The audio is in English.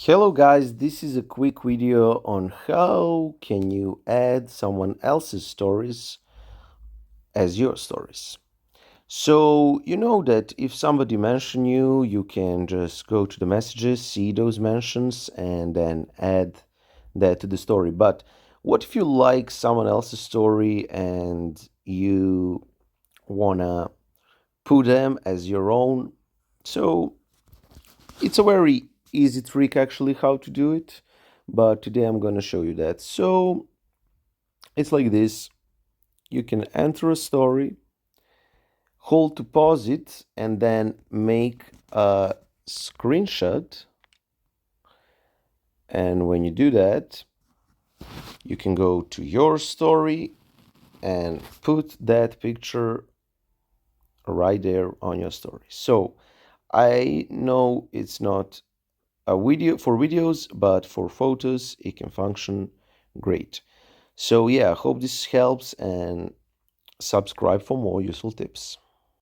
Hello guys, this is a quick video on how can you add someone else's stories as your stories. So you know that if somebody mention you, you can just go to the messages, see those mentions and then add that to the story. But what if you like someone else's story and you wanna put them as your own? So it's a very easy trick actually how to do it, but today I'm going to show you that. So it's like this. You can enter a story, hold to pause it, and then make a screenshot. And when you do that, you can go to your story and put that picture right there on your story. So I know it's not a video for videos, but for photos it can function great. So yeah, I hope this helps and subscribe for more useful tips.